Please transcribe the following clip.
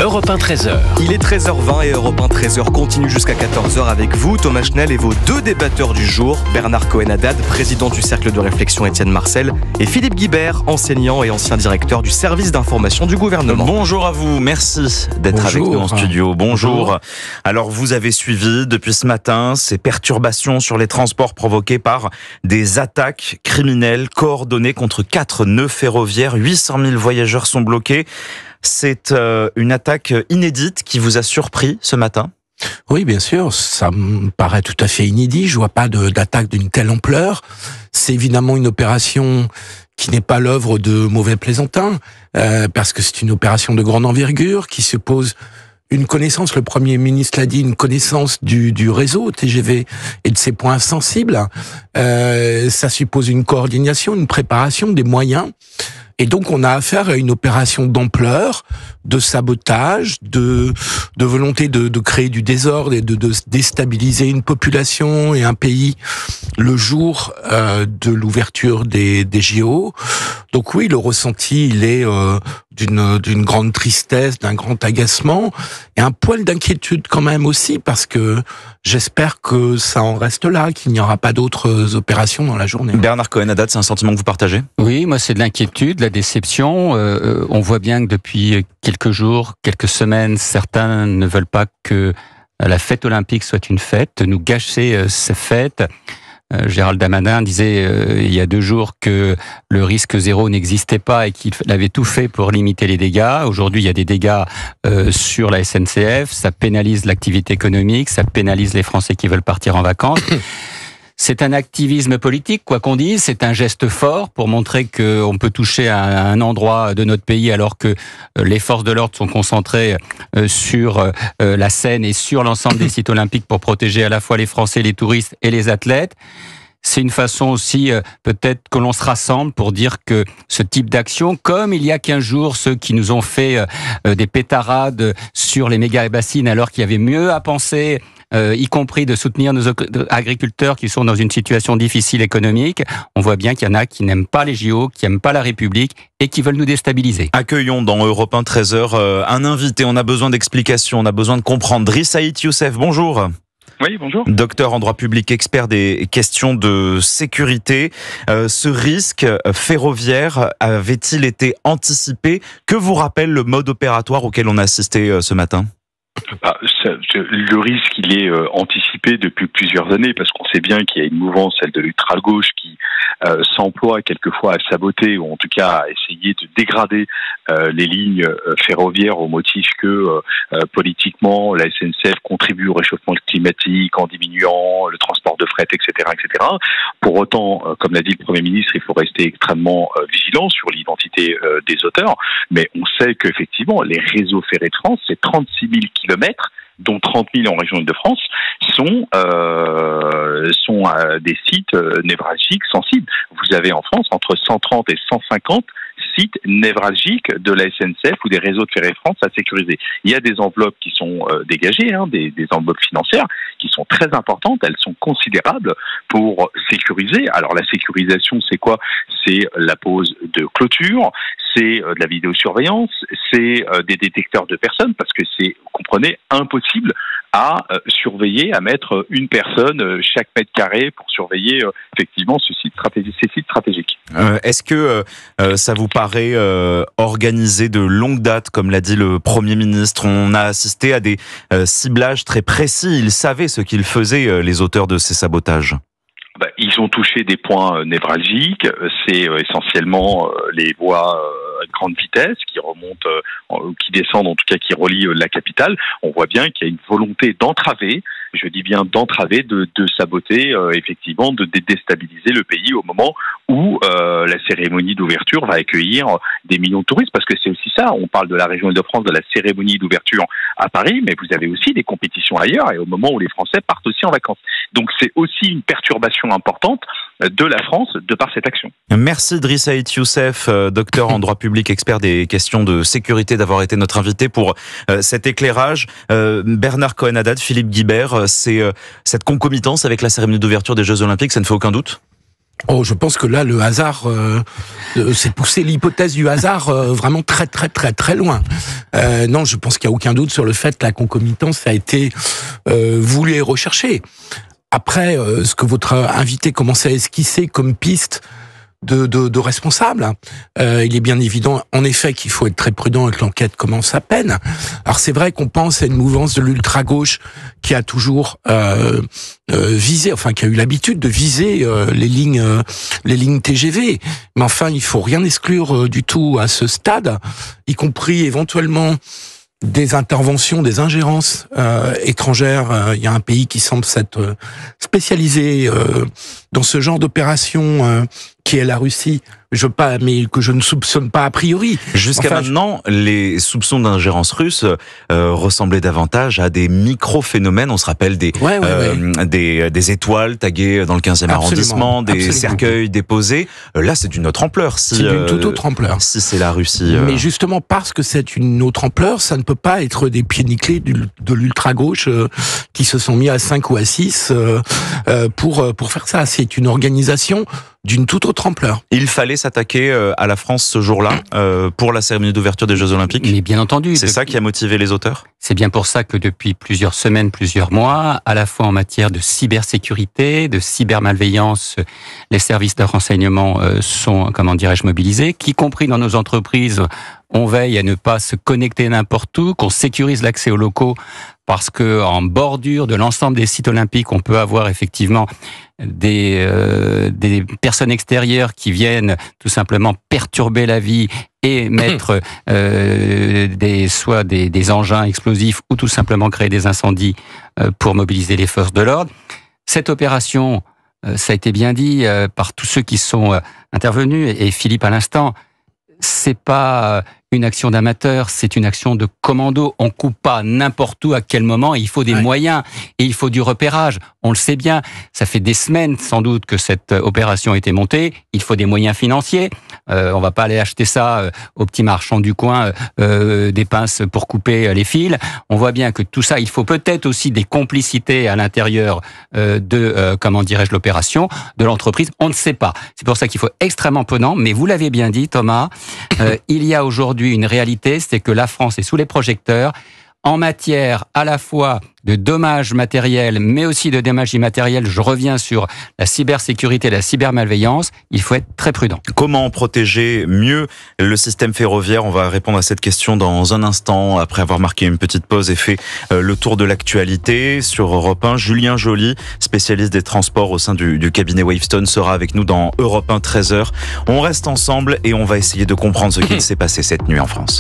Europe 1 13h. Il est 13h20 et Europe 1 13h continue jusqu'à 14h avec vous, Thomas Schnell, et vos deux débatteurs du jour, Bernard Cohen-Haddad, président du Cercle de réflexion Étienne Marcel, et Philippe Guibert, enseignant et ancien directeur du service d'information du gouvernement. Bonjour à vous, merci d'être avec nous en studio. Bonjour. Alors vous avez suivi depuis ce matin ces perturbations sur les transports provoquées par des attaques criminelles coordonnées contre 4 nœuds ferroviaires. 800 000 voyageurs sont bloqués. C'est une attaque inédite qui vous a surpris ce matin ? Oui, bien sûr, ça me paraît tout à fait inédit. Je vois pas d'attaque d'une telle ampleur. C'est évidemment une opération qui n'est pas l'œuvre de mauvais plaisantins, parce que c'est une opération de grande envergure qui suppose une connaissance, le Premier ministre l'a dit, une connaissance du réseau TGV et de ses points sensibles. Ça suppose une coordination, une préparation, des moyens. Et donc, on a affaire à une opération d'ampleur, de sabotage, de volonté de créer du désordre et de déstabiliser une population et un pays le jour de l'ouverture des JO. Donc oui, le ressenti, il est d'une grande tristesse, d'un grand agacement et un poil d'inquiétude quand même aussi, parce que j'espère que ça en reste là, qu'il n'y aura pas d'autres opérations dans la journée. Bernard Cohen-Haddad, c'est un sentiment que vous partagez ? Oui, moi c'est de l'inquiétude, la déception. On voit bien que depuis quelques jours, quelques semaines, certains ne veulent pas que la fête olympique soit une fête, nous gâcher ces fêtes. Gérald Darmanin disait il y a 2 jours que le risque zéro n'existait pas et qu'il avait tout fait pour limiter les dégâts. Aujourd'hui, il y a des dégâts sur la SNCF, ça pénalise l'activité économique, ça pénalise les Français qui veulent partir en vacances. C'est un activisme politique, quoi qu'on dise, c'est un geste fort pour montrer qu'on peut toucher à un endroit de notre pays alors que les forces de l'ordre sont concentrées sur la Seine et sur l'ensemble des sites olympiques pour protéger à la fois les Français, les touristes et les athlètes. C'est une façon aussi, peut-être, que l'on se rassemble pour dire que ce type d'action, comme il y a 15 jours, ceux qui nous ont fait des pétarades sur les méga-bassines alors qu'il y avait mieux à penser, y compris de soutenir nos agriculteurs qui sont dans une situation difficile économique, on voit bien qu'il y en a qui n'aiment pas les JO, qui n'aiment pas la République et qui veulent nous déstabiliser. Accueillons dans Europe 1 13h un invité, on a besoin d'explications, on a besoin de comprendre. Driss Saïd Youssef, bonjour. Oui, bonjour. Docteur en droit public, expert des questions de sécurité. Ce risque ferroviaire avait-il été anticipé ? Que vous rappelle le mode opératoire auquel on a assisté ce matin ? Le risque, il est anticipé depuis plusieurs années, parce qu'on sait bien qu'il y a une mouvance, celle de l'ultra-gauche, qui s'emploie quelquefois à saboter, ou en tout cas à essayer de dégrader les lignes ferroviaires au motif que politiquement la SNCF contribue au réchauffement climatique en diminuant le transport de fret, etc., etc. Pour autant, comme l'a dit le Premier ministre, il faut rester extrêmement vigilant sur l'identité des auteurs, mais on sait qu'effectivement les réseaux ferrés de France, c'est 36 000 kilomètres, dont 30 000 en région Île-de-France, sont des sites névralgiques sensibles. Vous avez en France entre 130 et 150 sites névralgiques de la SNCF ou des réseaux de ferré de France à sécuriser. Il y a des enveloppes qui sont dégagées, des enveloppes financières qui sont très importantes, elles sont considérables pour sécuriser. Alors la sécurisation, c'est quoi ? C'est la pose de clôture, c'est de la vidéosurveillance, c'est des détecteurs de personnes, parce que c'est, vous comprenez, impossible à surveiller, à mettre une personne chaque mètre carré pour surveiller effectivement ces sites stratégiques. Est-ce que ça vous paraît organisé de longue date, comme l'a dit le Premier ministre ? On a assisté à des ciblages très précis. Ils savaient ce qu'ils faisaient, les auteurs de ces sabotages. Ils ont touché des points névralgiques. C'est essentiellement les voies à grande vitesse qui remontent, qui descendent, en tout cas qui relient la capitale. On voit bien qu'il y a une volonté d'entraver, je dis bien d'entraver, de saboter, effectivement, de déstabiliser le pays au moment où la cérémonie d'ouverture va accueillir des millions de touristes, parce que c'est aussi ça. On parle de la région Île-de-France, de la cérémonie d'ouverture à Paris, mais vous avez aussi des compétitions ailleurs et au moment où les Français partent aussi en vacances. Donc c'est aussi une perturbation importante de la France de par cette action. Merci Driss Saïd Youssef, docteur en droit public, expert des questions de sécurité, d'avoir été notre invité pour cet éclairage. Bernard Cohen-Haddad, Philippe Guibert, c'est cette concomitance avec la cérémonie d'ouverture des Jeux Olympiques, ça ne fait aucun doute ? Oh, je pense que là, le hasard, c'est pousser l'hypothèse du hasard vraiment très, très, très, très loin. Non, je pense qu'il n'y a aucun doute sur le fait que la concomitance a été voulue et recherchée. Après, ce que votre invité commençait à esquisser comme piste de responsable, il est bien évident, en effet, qu'il faut être très prudent et que l'enquête commence à peine. Alors c'est vrai qu'on pense à une mouvance de l'ultra-gauche qui a toujours visé, enfin qui a eu l'habitude de viser les lignes TGV. Mais enfin, il faut rien exclure du tout à ce stade, y compris éventuellement des interventions, des ingérences étrangères. Il y a un pays qui semble s'être spécialisé dans ce genre d'opération qui est la Russie, mais que je ne soupçonne pas a priori. Jusqu'à maintenant, les soupçons d'ingérence russe ressemblaient davantage à des micro-phénomènes. On se rappelle des étoiles taguées dans le 15e arrondissement, des cercueils déposés. Là, c'est d'une autre ampleur. C'est d'une toute autre ampleur. Si c'est la Russie. Mais justement, parce que c'est une autre ampleur, ça ne peut pas être des pieds nickelés de l'ultra-gauche qui se sont mis à 5 ou à 6 pour faire ça. C'est une organisation d'une toute autre ampleur. Il fallait s'attaquer à la France ce jour-là pour la cérémonie d'ouverture des Jeux Olympiques. Mais bien entendu. C'est ça qui a motivé les auteurs. C'est bien pour ça que depuis plusieurs semaines, plusieurs mois, à la fois en matière de cybersécurité, de cybermalveillance, les services de renseignement sont, mobilisés, qu'y compris dans nos entreprises, on veille à ne pas se connecter n'importe où, qu'on sécurise l'accès aux locaux, parce que en bordure de l'ensemble des sites olympiques, on peut avoir effectivement des personnes extérieures qui viennent tout simplement perturber la vie et mettre soit des engins explosifs ou tout simplement créer des incendies pour mobiliser les forces de l'ordre. Cette opération, ça a été bien dit par tous ceux qui sont intervenus, et Philippe à l'instant, c'est pas une action d'amateur, c'est une action de commando. On coupe pas n'importe où, à quel moment, et il faut des moyens, et il faut du repérage. On le sait bien, ça fait des semaines sans doute que cette opération a été montée, il faut des moyens financiers. On va pas aller acheter ça au petit marchand du coin, des pinces pour couper les fils. On voit bien que tout ça, il faut peut-être aussi des complicités à l'intérieur de l'opération, de l'entreprise. On ne sait pas. C'est pour ça qu'il faut extrêmement prudent, mais vous l'avez bien dit, Thomas, il y a aujourd'hui une réalité, c'est que la France est sous les projecteurs en matière à la fois de dommages matériels, mais aussi de dommages immatériels. Je reviens sur la cybersécurité, la cybermalveillance. Il faut être très prudent. Comment protéger mieux le système ferroviaire? On va répondre à cette question dans un instant, après avoir marqué une petite pause et fait le tour de l'actualité sur Europe 1. Julien Joly, spécialiste des transports au sein du cabinet Wavestone, sera avec nous dans Europe 1 13h. On reste ensemble et on va essayer de comprendre ce qu'il s'est passé cette nuit en France.